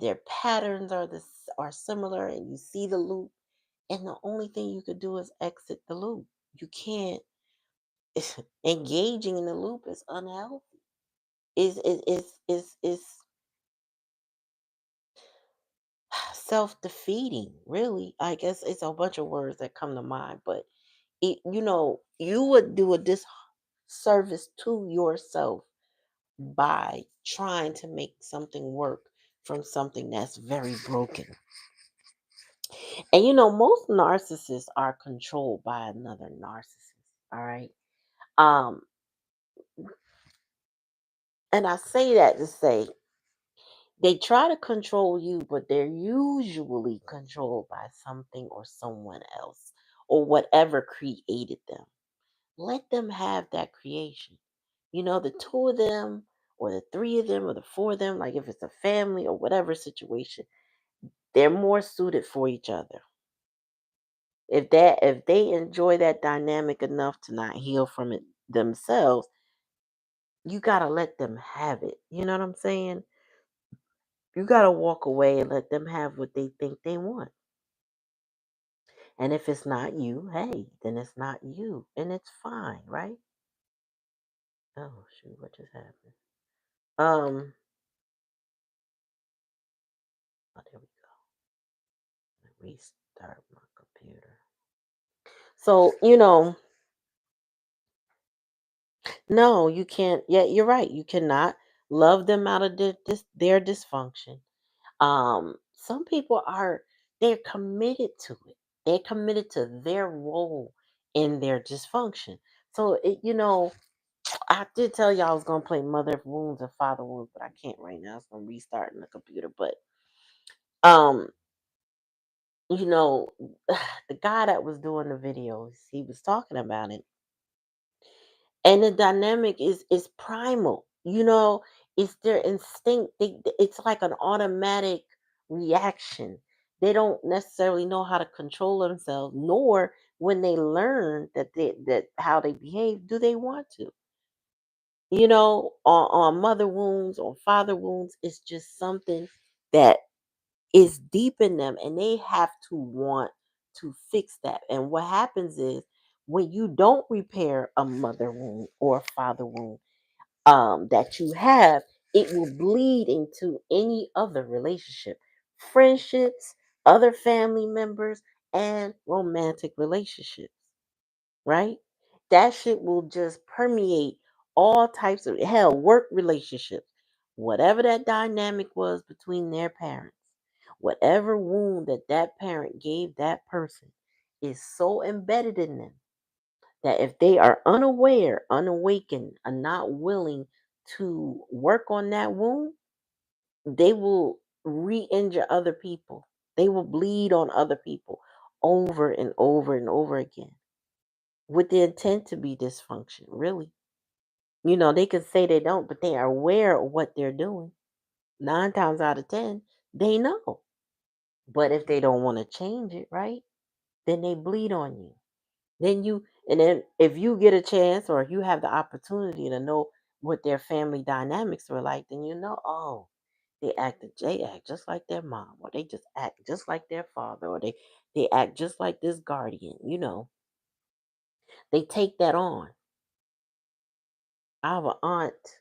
Their patterns are similar, and you see the loop. And the only thing you could do is exit the loop. You can't. Engaging in the loop is unhealthy. Is self defeating. Really, I guess it's a bunch of words that come to mind, but you would do a disservice to yourself by trying to make something work from something that's very broken. And most narcissists are controlled by another narcissist. All right. Um, and I say that to say they try to control you, but they're usually controlled by something or someone else or whatever created them. Let them have that creation. The two of them or the three of them or the four of them, like if it's a family or whatever situation, they're more suited for each other. If they enjoy that dynamic enough to not heal from it themselves, you gotta let them have it. You know what I'm saying? You gotta walk away and let them have what they think they want. And if it's not you, hey, then it's not you. And it's fine, right? Oh shoot, what just happened? Um, oh, there we go. Restart my computer. So, no, you can't. Yeah, you're right. You cannot love them out of their dysfunction. Some people they're committed to it. They're committed to their role in their dysfunction. So, I did tell you I was gonna play Mother Wounds and Father Wounds, but I can't right now. It's gonna restart in the computer. But um, you know, the guy that was doing the videos, he was talking about it, and the dynamic is primal. It's their instinct. It's like an automatic reaction. They don't necessarily know how to control themselves, nor when they learn that how they behave, do they want to. On mother wounds or father wounds, it's just something that is deep in them, and they have to want to fix that. And what happens is when you don't repair a mother wound or a father wound that you have, it will bleed into any other relationship, friendships, other family members, and romantic relationships, right? That shit will just permeate all types of hell, work relationships, whatever that dynamic was between their parents, whatever wound that parent gave that person is so embedded in them that if they are unaware, unawakened, and not willing to work on that wound, they will re injure other people. They will bleed on other people over and over and over again with the intent to be dysfunction, really. They could say they don't, but they are aware of what they're doing. Nine times out of 10, they know. But if they don't want to change it, right, then they bleed on you. And then if you get a chance or if you have the opportunity to know what their family dynamics were like, then oh, they act just like their mom, or they just act just like their father, or they act just like this guardian. They take that on. I have an aunt,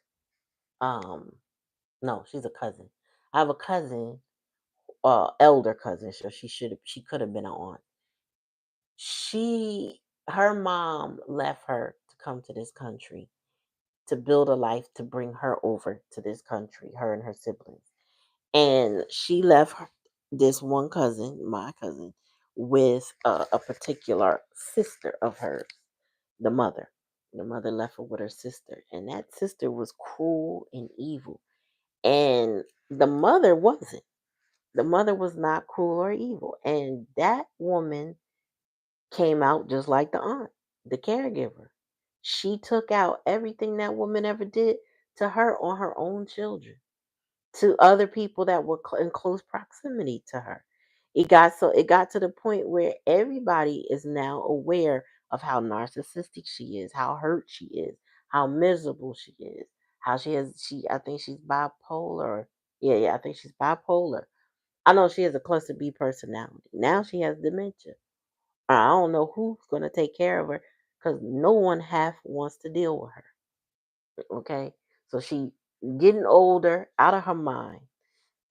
um, no, she's a cousin. I have a cousin, elder cousin, so she could have been an aunt. Her mom left her to come to this country to build a life to bring her over to this country, her and her siblings. And she left this one cousin, my cousin, with a particular sister of hers, the mother. The mother left her with her sister, and that sister was cruel and evil. And the mother wasn't. The mother was not cruel or evil. And that woman came out just like the aunt, the caregiver. She took out everything that woman ever did to her on her own children, to other people that were in close proximity to her. It got to the point where everybody is now aware of how narcissistic she is, how hurt she is, how miserable she is, how she I think she's bipolar. Yeah, I think she's bipolar. I know she has a cluster B personality. Now she has dementia. I don't know who's gonna take care of her because no one half wants to deal with her. Okay, so she getting older, out of her mind,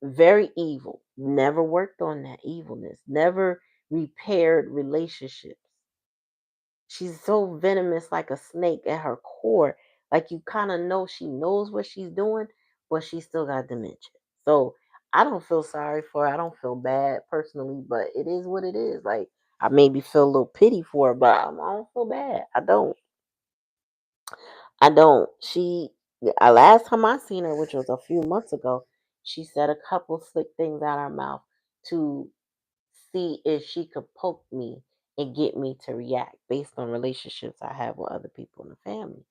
very evil. Never worked on that evilness. Never repaired relationships. She's so venomous, like a snake at her core. Like you kind of know she knows what she's doing, but she still got dementia. So I don't feel sorry for her. I don't feel bad personally, but it is what it is. Like I maybe feel a little pity for her, but I don't feel bad. I don't. I don't. Last time I seen her, which was a few months ago, she said a couple slick things out her mouth to see if she could poke me and get me to react based on relationships I have with other people in the family.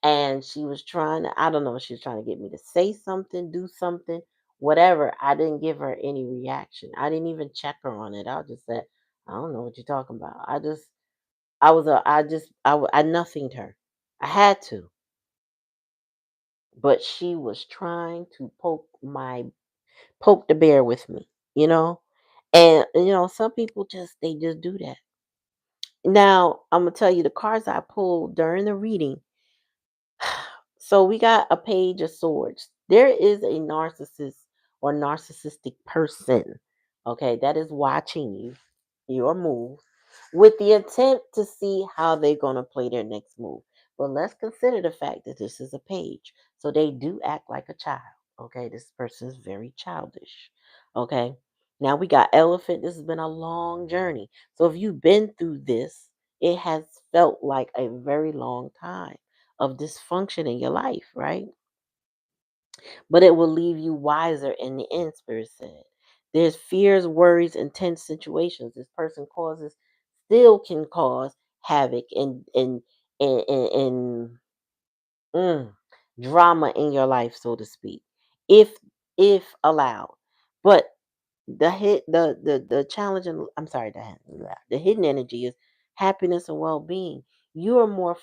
And she was trying to, I don't know, she was trying to get me to say something, do something, whatever. I didn't give her any reaction. I didn't even check her on it. I just said, I don't know what you're talking about. I nothinged her. I had to, but she was trying to poke the bear with me, you know? And some people just do that. Now, I'm gonna tell you the cards I pulled during the reading. So we got a page of swords. There is a narcissist or narcissistic person, okay, that is watching your move, with the intent to see how they're going to play their next move. But let's consider the fact that this is a page. So they do act like a child, okay? This person is very childish, okay? Now we got elephant. This has been a long journey. So if you've been through this, it has felt like a very long time of dysfunction in your life, right? But it will leave you wiser in the end, Spirit said. There's fears, worries, and tense situations. This person still can cause havoc and mm, drama in your life, so to speak, if allowed. But the challenge, and I'm sorry, the hidden energy is happiness and well-being. You are more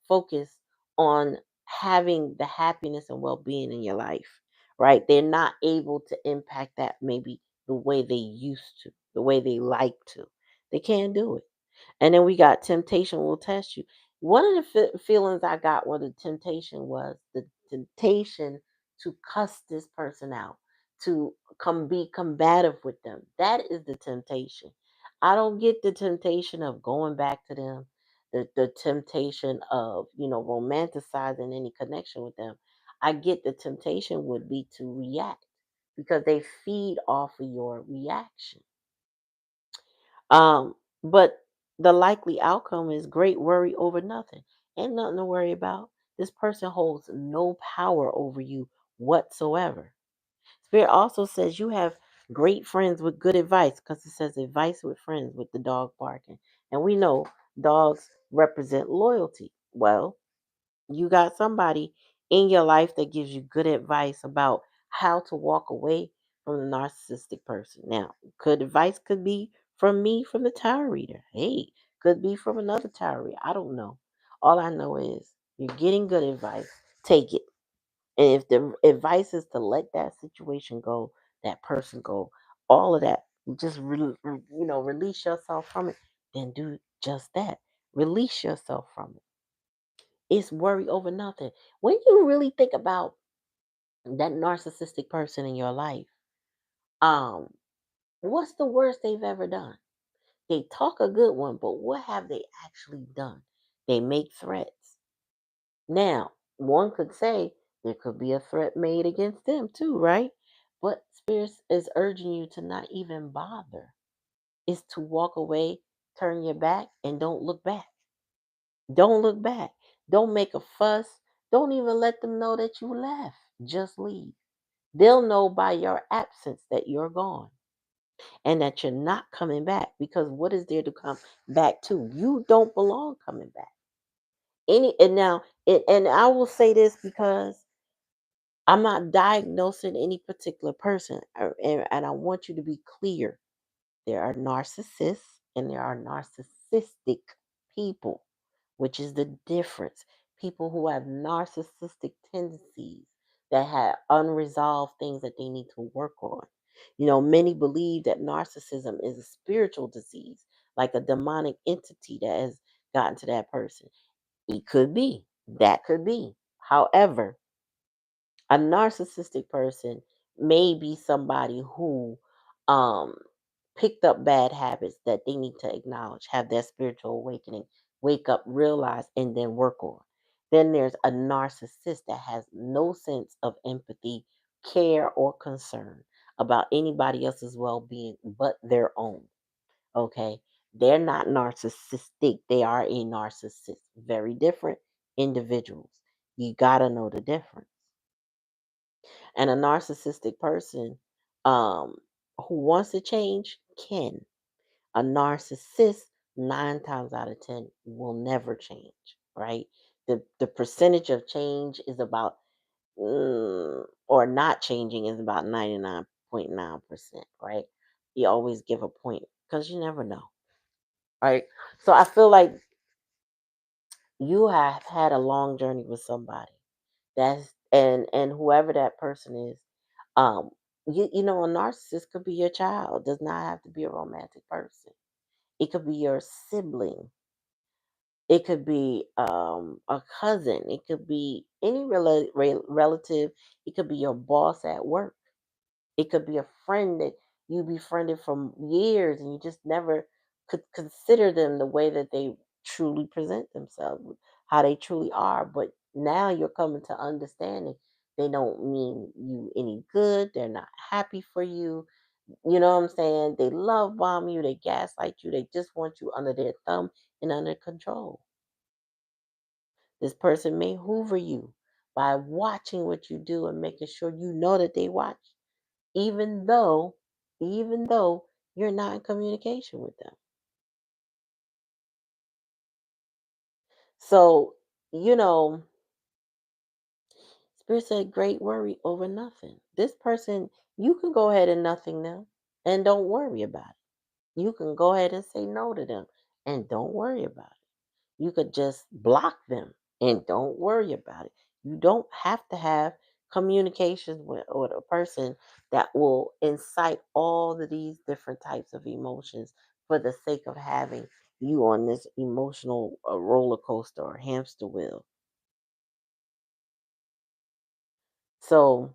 focused on having the happiness and well-being in your life, right? They're not able to impact that maybe the way they used to, the way they like to. They can't do it. And then we got temptation will test you. One of the feelings I got with the temptation was the temptation to cuss this person out, to be combative with them. That is the temptation. I don't get the temptation of going back to them, the temptation of, romanticizing any connection with them. I get the temptation would be to react because they feed off of your reaction. But the likely outcome is great worry over nothing. Ain't nothing to worry about. This person holds no power over you whatsoever. Spirit also says you have great friends with good advice because it says advice with friends with the dog barking. And we know dogs represent loyalty. Well, you got somebody in your life that gives you good advice about how to walk away from the narcissistic person. Now, good advice could be from me, from the tarot reader. Hey, could be from another tarot reader. I don't know. All I know is you're getting good advice. Take it. And if the advice is to let that situation go, that person go, all of that, just release yourself from it. Then do just that. Release yourself from it. It's worry over nothing. When you really think about that narcissistic person in your life, um, what's the worst they've ever done? They talk a good one, but what have they actually done? They make threats. Now, one could say there could be a threat made against them too, right? But Spirit is urging you to not even bother. Is to walk away, turn your back, and don't look back. Don't look back. Don't make a fuss. Don't even let them know that you left. Just leave. They'll know by your absence that you're gone and that you're not coming back, because what is there to come back to? You don't belong coming back. And I will say this because I'm not diagnosing any particular person, and I want you to be clear. There are narcissists and there are narcissistic people, which is the difference. People who have narcissistic tendencies that have unresolved things that they need to work on. Many believe that narcissism is a spiritual disease, like a demonic entity that has gotten to that person. It could be. That could be. However, a narcissistic person may be somebody who um picked up bad habits that they need to acknowledge, have that spiritual awakening, wake up, realize, and then work on. Then there's a narcissist that has no sense of empathy, care, or concern about anybody else's well-being but their own. Okay, they're not narcissistic, they are a narcissist. Very different individuals. You got to know the difference. And a narcissistic person um, who wants to change can. A narcissist, 9 times out of 10, will never change, right? The percentage of change is about, or not changing is about 99.9%, right? You always give a point because you never know, right? So I feel like you have had a long journey with somebody. And whoever that person is, um a narcissist could be your child. Does not have to be a romantic person. It could be your sibling. It could be a cousin. It could be any relative. It could be your boss at work. It could be a friend that you befriended from years and you just never could consider them the way that they truly present themselves, how they truly are. But now you're coming to understanding they don't mean you any good. They're not happy for you. You know what I'm saying? They love bomb you. They gaslight you. They just want you under their thumb and under control. This person may hoover you by watching what you do and making sure you know that they watch, even though even though you're not in communication with them. So, you know, Spirit said, great worry over nothing. This person, you can go ahead and nothing them and don't worry about it. You can go ahead and say no to them and don't worry about it. You could just block them and don't worry about it. You don't have to have communications with a person that will incite all of these different types of emotions for the sake of having you on this emotional roller coaster or hamster wheel. So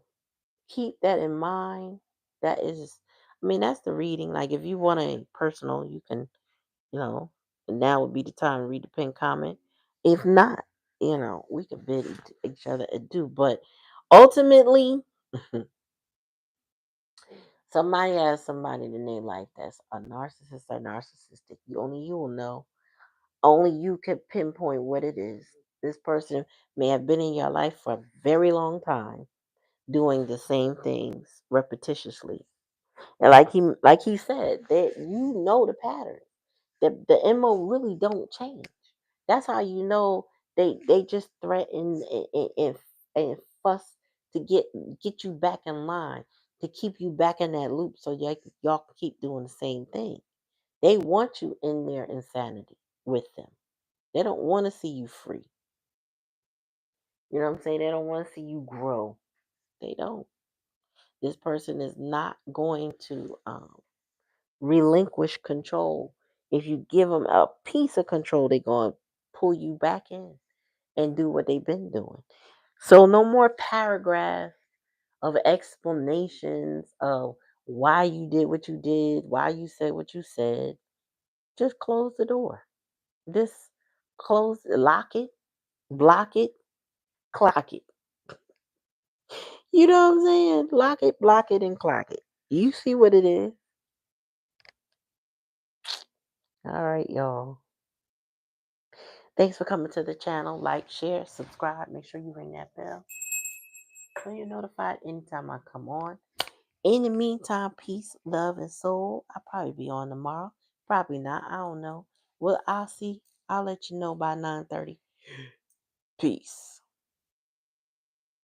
keep that in mind. That is, I mean, that's the reading. Like, if you want a personal, you can, you know, now would be the time to read the pin comment. If not, we could bid each other adieu. But ultimately, somebody has somebody in their life that's a narcissist or narcissistic. You will know. Only you can pinpoint what it is. This person may have been in your life for a very long time, doing the same things repetitiously. And like he said, that you know the pattern. The MO really don't change. That's how you know they just threaten and fuss to get you back in line, to keep you back in that loop so y'all can keep doing the same thing. They want you in their insanity with them. They don't want to see you free. You know what I'm saying? They don't want to see you grow. They don't. This person is not going to relinquish control. If you give them a piece of control, they're going to pull you back in and do what they've been doing. So, no more paragraphs of explanations of why you did what you did, why you said what you said. Just close the door. Just lock it, block it, clock it. You know what I'm saying? Lock it, block it, and clock it. You see what it is. All right, y'all. Thanks for coming to the channel. Like, share, subscribe. Make sure you ring that bell so you're notified anytime I come on. In the meantime, peace, love, and soul. I'll probably be on tomorrow. Probably not. I don't know. Well, I'll see. I'll let you know by 9:30. Peace.